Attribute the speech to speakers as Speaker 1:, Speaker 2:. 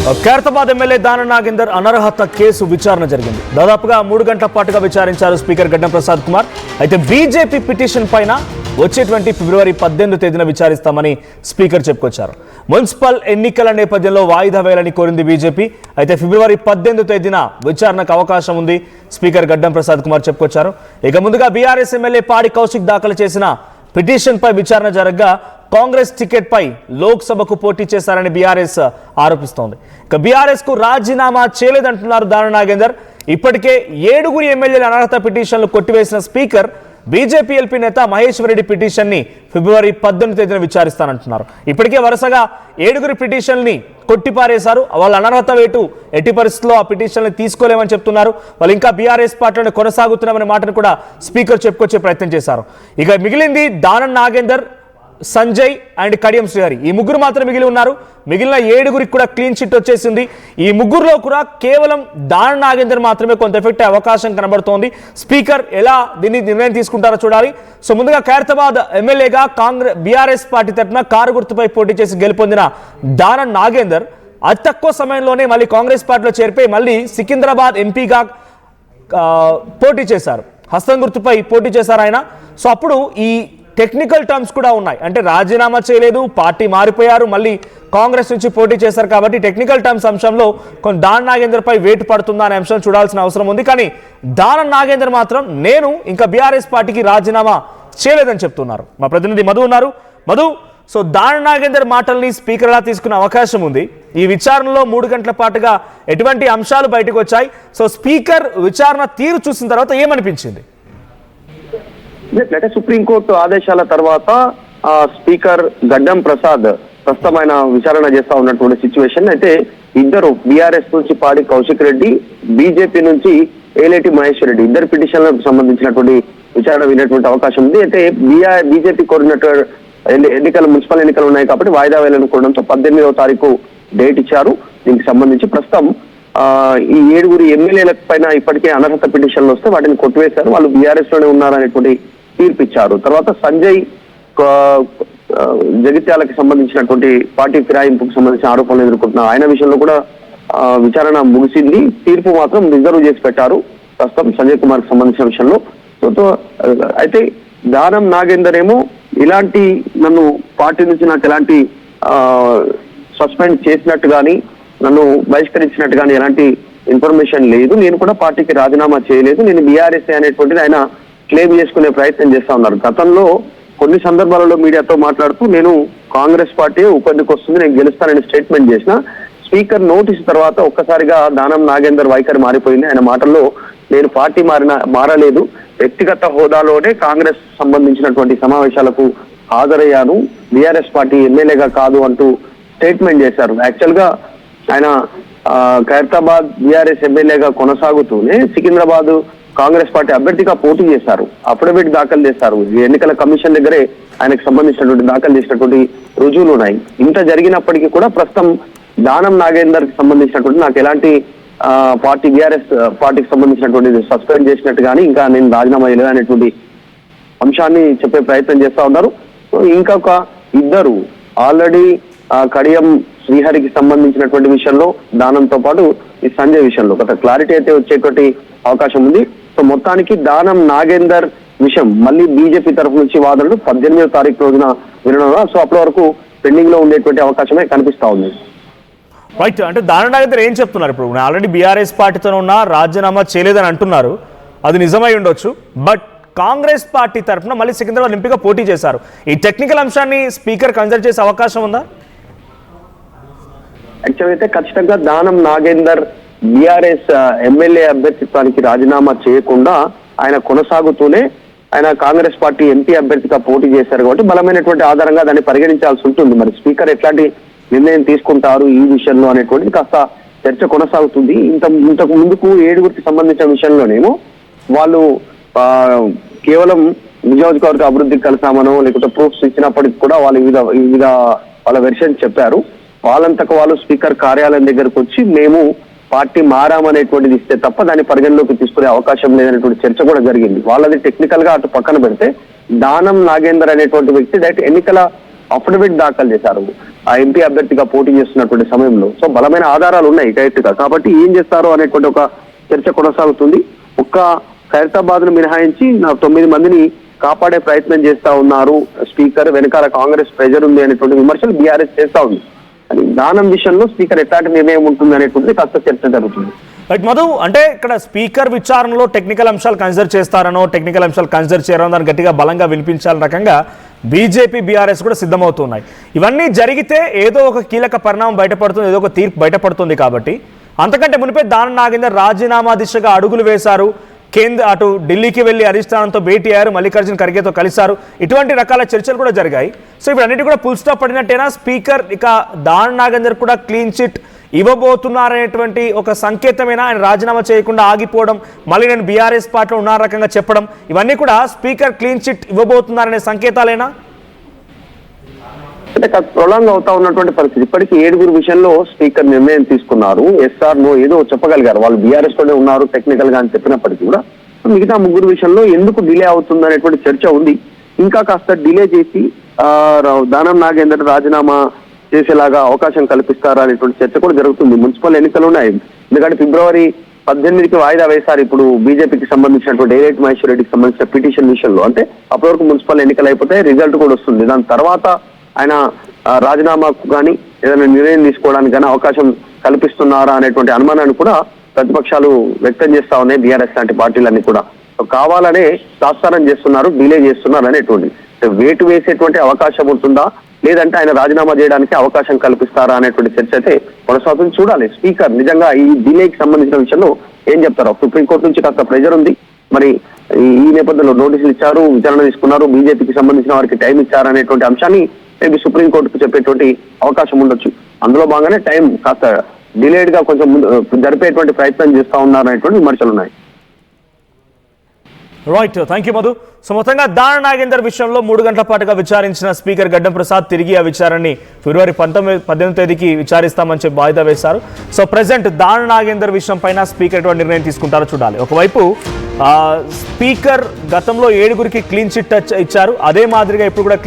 Speaker 1: Khairatabad MLA Danam Nagender అనర్హత case విచారణ జరిగింది. దాదాపుగా 3 గంటల పాటుగా విచారించారు స్పీకర్ గడ్డం ప్రసాద్ కుమార్. అయితే బీజేపీ పిటిషన్ పైన వచ్చేటువంటి ఫిబ్రవరి 18వ తేదీన విచారిస్తామని స్పీకర్ చెప్పుకొచ్చారు. మున్సిపల్ ఎన్నికల నేపథ్యంలో వాయిదా వేయాలని కోరింది బీజేపీ. అయితే ఫిబ్రవరి 18వ తేదీన విచారణకు అవకాశం ఉంది స్పీకర్ గడ్డం ప్రసాద్ కుమార్ చెప్పుకొచ్చారు. ఇక ముందుగా బీఆర్ఎస్ ఎమ్మెల్యే పాడి కౌశిక్ దాఖలు చేసిన పిటిషన్ పై విచారణ జరగగా కాంగ్రెస్ టికెట్ పై లోక్సభకు పోటీ చేశారని బీఆర్ఎస్ ఆరోపిస్తోంది. ఇక బీఆర్ఎస్ కు రాజీనామా చేయలేదంటున్నారు దానం నాగేందర్. ఇప్పటికే 7 ఎమ్మెల్యేల అనర్హత పిటిషన్లు కొట్టివేసిన స్పీకర్ బీజేపీ ఎల్పీ నేత మహేశ్వర్ రెడ్డి పిటిషన్ ని ఫిబ్రవరి 18వ తేదీన విచారిస్తానంటున్నారు. ఇప్పటికే వరుసగా 7 పిటిషన్ని కొట్టిపారేశారు. వాళ్ళ అనర్హత వేటు ఎట్టి పరిస్థితుల్లో ఆ పిటిషన్ని తీసుకోలేమని చెప్తున్నారు. వాళ్ళు ఇంకా బీఆర్ఎస్ పార్టీలోనే కొనసాగుతున్నామనే మాటను కూడా స్పీకర్ చెప్పుకొచ్చే ప్రయత్నం చేశారు. ఇక మిగిలింది దానం నాగేందర్, సంజయ్ అండ్ కడియం శ్రీహరి. ఈ ముగ్గురు మాత్రం మిగిలి ఉన్నారు. మిగిలిన 7 కూడా క్లీన్ చిట్ వచ్చేసింది. ఈ ముగ్గురులో కూడా కేవలం దానం నాగేందర్ మాత్రమే కొంత ఎఫెక్ట్ అయ్యే అవకాశం కనబడుతోంది. స్పీకర్ ఎలా దీన్ని నిర్ణయం తీసుకుంటారో చూడాలి. సో ముందుగా ఖైరతాబాద్ ఎమ్మెల్యేగా బీఆర్ఎస్ పార్టీ తరఫున కారు గుర్తుపై పోటీ చేసి గెలుపొందిన దానం నాగేందర్ అతి తక్కువ సమయంలోనే మళ్ళీ కాంగ్రెస్ పార్టీలో చేరిపోయి మళ్ళీ సికింద్రాబాద్ ఎంపీగా పోటీ చేశారు. హస్తం గుర్తుపై పోటీ చేశారు ఆయన. సో అప్పుడు ఈ టెక్నికల్ టర్మ్స్ కూడా ఉన్నాయి. అంటే రాజీనామా చేయలేదు, పార్టీ మారిపోయారు, మళ్ళీ కాంగ్రెస్ నుంచి పోటీ చేశారు. కాబట్టి టెక్నికల్ టర్మ్స్ అంశంలో కొంత దానం నాగేందర్ పై వేటు పడుతుందా అనే అంశం చూడాల్సిన అవసరం ఉంది. కానీ దానం నాగేందర్ మాత్రం నేను ఇంకా బీఆర్ఎస్ పార్టీకి రాజీనామా చేయలేదని చెప్తున్నారు. మా ప్రతినిధి మధు ఉన్నారు. మధు, సో దానం నాగేందర్ మాటల్ని స్పీకర్ ఎలా తీసుకునే అవకాశం ఉంది? ఈ విచారణలో 3 గంటల పాటుగా ఎటువంటి అంశాలు బయటకు వచ్చాయి? సో స్పీకర్ విచారణ తీరు చూసిన తర్వాత ఏమనిపించింది?
Speaker 2: అంటే సుప్రీంకోర్టు ఆదేశాల తర్వాత స్పీకర్ గడ్డం ప్రసాద్ ప్రస్తుతమైన విచారణ చేస్తా ఉన్నటువంటి సిచ్యువేషన్ అయితే ఇద్దరు బీఆర్ఎస్ నుంచి పాడి కౌశిక్ రెడ్డి, బీజేపీ నుంచి ఏలేటి మహేశ్వర్ రెడ్డి ఇద్దరు పిటిషన్లకు సంబంధించినటువంటి విచారణ వినేటువంటి అవకాశం ఉంది. అయితే బీజేపీ కోరినట్టు మున్సిపల్ ఎన్నికలు ఉన్నాయి కాబట్టి వాయిదా వేయాలని కోరడంతో 18వ తారీఖు డేట్ ఇచ్చారు. దీనికి సంబంధించి ప్రస్తుతం ఈ 7 ఎమ్మెల్యేల పైన ఇప్పటికే అనర్హత పిటిషన్లు వస్తే వాటిని కొట్టివేశారు. వాళ్ళు బీఆర్ఎస్ లోనే ఉన్నారనేటువంటి తీర్పు ఇచ్చారు. తర్వాత సంజయ్ జగిత్యాలకు సంబంధించినటువంటి పార్టీ ఫిరాయింపుకు సంబంధించిన ఆరోపణలు ఎదుర్కొంటున్న ఆయన విషయంలో కూడా విచారణ ముగిసింది. తీర్పు మాత్రం రిజర్వ్ చేసి పెట్టారు ప్రస్తుతం సంజయ్ కుమార్ కి సంబంధించిన విషయంలో. అయితే దానం నాగేందర్ ఏమో ఇలాంటి నన్ను పార్టీ నుంచి నాకు ఎలాంటి సస్పెండ్ చేసినట్టు కానీ నన్ను బహిష్కరించినట్టు కానీ ఎలాంటి ఇన్ఫర్మేషన్ లేదు, నేను కూడా పార్టీకి రాజీనామా చేయలేదు, నేను బీఆర్ఎస్ అనేటువంటిది ఆయన క్లెయిమ్ చేసుకునే ప్రయత్నం చేస్తా ఉన్నారు. గతంలో కొన్ని సందర్భాలలో మీడియాతో మాట్లాడుతూ నేను కాంగ్రెస్ పార్టీ ఉప ఎన్నిక వస్తుంది, నేను గెలుస్తానని స్టేట్మెంట్ చేసిన స్పీకర్ నోటీస్ తర్వాత ఒక్కసారిగా దానం నాగేందర్ వైఖరి మారిపోయింది. ఆయన మాటల్లో నేను పార్టీ మారలేదు, వ్యక్తిగత హోదాలోనే కాంగ్రెస్ సంబంధించినటువంటి సమావేశాలకు హాజరయ్యాను, బీఆర్ఎస్ పార్టీ ఎమ్మెల్యేగా కాదు అంటూ స్టేట్మెంట్ చేశారు. యాక్చువల్ గా ఆయన ఖైరతాబాద్ బీఆర్ఎస్ ఎమ్మెల్యేగా కొనసాగుతూనే సికింద్రాబాద్ కాంగ్రెస్ పార్టీ అభ్యర్థిగా పోటీ చేశారు, అఫిడవిట్ దాఖలు చేశారు. ఎన్నికల కమిషన్ దగ్గరే ఆయనకు సంబంధించినటువంటి దాఖలు చేసినటువంటి రుజువులు ఉన్నాయి. ఇంత జరిగినప్పటికీ కూడా ప్రస్తుతం దానం నాగేందర్ కి సంబంధించినటువంటి నాకు ఎలాంటి పార్టీ బీఆర్ఎస్ పార్టీకి సంబంధించినటువంటి సస్పెండ్ చేసినట్టు కానీ ఇంకా నేను రాజీనామా చేయలేదు అనేటువంటి అంశాన్ని చెప్పే ప్రయత్నం చేస్తా ఉన్నారు. ఇంకొక ఇద్దరు ఆల్రెడీ కడియం శ్రీహరికి సంబంధించినటువంటి విషయంలో దానంతో పాటు ఈ సంజయ్ విషయంలో కొంత క్లారిటీ అయితే వచ్చేటువంటి అవకాశం ఉంది. సో మొత్తానికి దానం నాగేందర్ విషయం మళ్ళీ బీజేపీ తరఫు నుంచి వాదనలు 18వ తారీఖు రోజున వినడంలో సో అప్పటి వరకు పెండింగ్ లో ఉండేటువంటి అవకాశమే కనిపిస్తా ఉంది.
Speaker 1: రైట్, అంటే దానం నాగేందర్ ఏం చెప్తున్నారు? ఇప్పుడు ఆల్రెడీ బీఆర్ఎస్ పార్టీతో ఉన్న రాజీనామా చేయలేదని అంటున్నారు, అది నిజమై ఉండొచ్చు. బట్ కాంగ్రెస్ పార్టీ తరఫున మళ్ళీ సికింద్రాబాద్ ఎంపీగా పోటీ చేశారు. ఈ టెక్నికల్ అంశాన్ని స్పీకర్ కన్సిడర్ చేసే అవకాశం ఉందా?
Speaker 2: యాక్చువల్ అయితే ఖచ్చితంగా దానం నాగేందర్ బీఆర్ఎస్ ఎమ్మెల్యే అభ్యర్థిత్వానికి రాజీనామా చేయకుండా ఆయన కొనసాగుతూనే ఆయన కాంగ్రెస్ పార్టీ ఎంపీ అభ్యర్థిగా పోటీ చేశారు కాబట్టి బలమైనటువంటి ఆధారంగా దాన్ని పరిగణించాల్సి ఉంటుంది. మరి స్పీకర్ ఎట్లాంటి నిర్ణయం తీసుకుంటారు ఈ విషయంలో అనేటువంటిది కాస్త చర్చ కొనసాగుతుంది. ఇంతకు ముందుకు 7 సంబంధించిన విషయంలోనేమో వాళ్ళు కేవలం నియోజకవర్గ అభివృద్ధికి కలిసామనో లేకపోతే ప్రూఫ్స్ ఇచ్చినప్పటికీ కూడా వాళ్ళు వివిధ వాళ్ళ వెర్షన్ చెప్పారు. వాళ్ళంతకు వాళ్ళు స్పీకర్ కార్యాలయం దగ్గరకు వచ్చి మేము పార్టీ మారామనేటువంటిది ఇస్తే తప్ప దాన్ని పరిగణలోకి తీసుకునే అవకాశం లేదనేటువంటి చర్చ కూడా జరిగింది. వాళ్ళది టెక్నికల్ గా అటు పక్కన పెడితే దానం నాగేందర్ అనేటువంటి వ్యక్తి డైరెక్ట్ ఎన్నికల అఫిడవిట్ దాఖలు చేశారు ఆ ఎంపీ అభ్యర్థిగా పోటీ చేస్తున్నటువంటి సమయంలో. సో బలమైన ఆధారాలు ఉన్నాయి డైరెక్ట్ గా. కాబట్టి ఏం చేస్తారు అనేటువంటి ఒక చర్చ కొనసాగుతుంది. ఒక్క ఖైరతాబాద్ ను మినహాయించి 9 మందిని కాపాడే ప్రయత్నం చేస్తా ఉన్నారు స్పీకర్, వెనకాల కాంగ్రెస్ ప్రెజర్ ఉంది అనేటువంటి విమర్శలు బీఆర్ఎస్ చేస్తా ఉంది. అని దానం విషయంలో స్పీకర్ ఎట్లాంటి నిర్ణయం ఉంటుంది అనేటువంటిది కాస్త చర్చ జరుగుతుంది.
Speaker 1: రైట్ మధు, అంటే ఇక్కడ స్పీకర్ విచారణలో టెక్నికల్ అంశాలు కన్సిడర్ చేస్తారనో టెక్నికల్ అంశాలు కన్సిడర్ చేయరనో దాన్ని గట్టిగా బలంగా వినిపించాలని రకంగా బీజేపీ బీఆర్ఎస్ కూడా సిద్ధమవుతున్నాయి. ఇవన్నీ జరిగితే ఏదో ఒక కీలక పరిణామం బయటపడుతుంది, ఏదో ఒక తీర్పు బయటపడుతుంది. కాబట్టి అంతకంటే మునిపే దానం నాగేందర్ రాజీనామా దిశగా అడుగులు వేశారు. అటు ఢిల్లీకి వెళ్లి అధిష్టానంతో భేటీ అయ్యారు, మల్లికార్జున ఖర్గేతో కలిశారు. ఇటువంటి రకాల చర్చలు కూడా జరిగాయి. సో ఇప్పుడు అన్నిటి కూడా ఫుల్ స్టాప్ పడినట్టేనా? స్పీకర్ ఇక దానం నాగేందర్ కూడా క్లీన్ చిట్ ఇవ్వబోతున్నారనేటువంటి ఒక సంకేతమైనా ఆయన రాజీనామా చేయకుండా ఆగిపోవడం, మళ్ళీ నేను బీఆర్ఎస్ పార్టీలో ఉన్న రకంగా చెప్పడం, ఇవన్నీ కూడా స్పీకర్ క్లీన్ చిట్ ఇవ్వబోతున్నారనే సంకేతాలేనా?
Speaker 2: అంటే ప్రొలాంగ్ అవుతా ఉన్నటువంటి పరిస్థితి. ఇప్పటికీ 7 విషయంలో స్పీకర్ నిర్ణయం తీసుకున్నారు. ఎస్ఆర్ నో ఏదో చెప్పగలిగారు, వాళ్ళు బీఆర్ఎస్ తోనే ఉన్నారు టెక్నికల్ గా అని చెప్పినప్పటికీ కూడా మిగతా 3 విషయంలో ఎందుకు డిలే అవుతుంది అనేటువంటి చర్చ ఉంది. ఇంకా కాస్త డిలే చేసి దానం నాగేందర్ రాజీనామా చేసేలాగా అవకాశం కల్పిస్తారా అనేటువంటి చర్చ కూడా జరుగుతుంది. మున్సిపల్ ఎన్నికలు ఉన్నాయి. ఎందుకంటే ఫిబ్రవరి 18కి వాయిదా వేశారు ఇప్పుడు బీజేపీకి సంబంధించినటువంటి ఏలేటి మహేశ్వర్ రెడ్డికి సంబంధించిన పిటిషన్ విషయంలో. అంటే అప్పటి వరకు మున్సిపల్ ఎన్నికలు అయిపోతే రిజల్ట్ కూడా వస్తుంది. దాని తర్వాత ఆయన రాజీనామాకు కానీ ఏదైనా నిర్ణయం తీసుకోవడానికి కానీ అవకాశం కల్పిస్తున్నారా అనేటువంటి అనుమానాన్ని కూడా ప్రతిపక్షాలు వ్యక్తం చేస్తా ఉన్నాయి. బీఆర్ఎస్ లాంటి పార్టీలన్నీ కూడా కావాలనే తాత్సారం చేస్తున్నారు, డిలే చేస్తున్నారు అనేటువంటి. వేటు వేసేటువంటి అవకాశం ఉంటుందా, లేదంటే ఆయన రాజీనామా చేయడానికి అవకాశం కల్పిస్తారా అనేటువంటి చర్చ అయితే కొనసాగుతుంది. చూడాలి స్పీకర్ నిజంగా ఈ డిలేకి సంబంధించిన విషయంలో ఏం చెప్తారో. సుప్రీంకోర్టు నుంచి కాస్త ప్రెజర్ ఉంది. మరి ఈ నేపథ్యంలో నోటీసులు ఇచ్చారు, విచారణ తీసుకున్నారు, బీజేపీకి సంబంధించిన వారికి టైం ఇచ్చారు అనేటువంటి అంశాన్ని మేబీ సుప్రీంకోర్టుకు చెప్పేటువంటి అవకాశం ఉండొచ్చు. అందులో భాగంగానే టైం కాస్త డిలేడ్ గా కొంచెం జరిపేటువంటి ప్రయత్నం చేస్తా ఉన్నారు అనేటువంటి విమర్శలు ఉన్నాయి.
Speaker 1: Right, thank you Madhu. So మొత్తంగా దానం నాగేందర్ విషయంలో 3 గంటల పాటుగా విచారించిన స్పీకర్ గడ్డం ప్రసాద్ తిరిగి ఆ విచారణని ఫిబ్రవరి 18వ తేదీకి విచారిస్తామని చెప్పి వాయిదా వేశారు. సో ప్రెసెంట్ దానం నాగేందర్ విషయం పైన స్పీకర్ ఎటువంటి నిర్ణయం తీసుకుంటారో చూడాలి. ఒకవైపు స్పీకర్ గతంలో 7 క్లీన్ చిట్ ఇచ్చారు, అదే మాదిరిగా ఇప్పుడు కూడా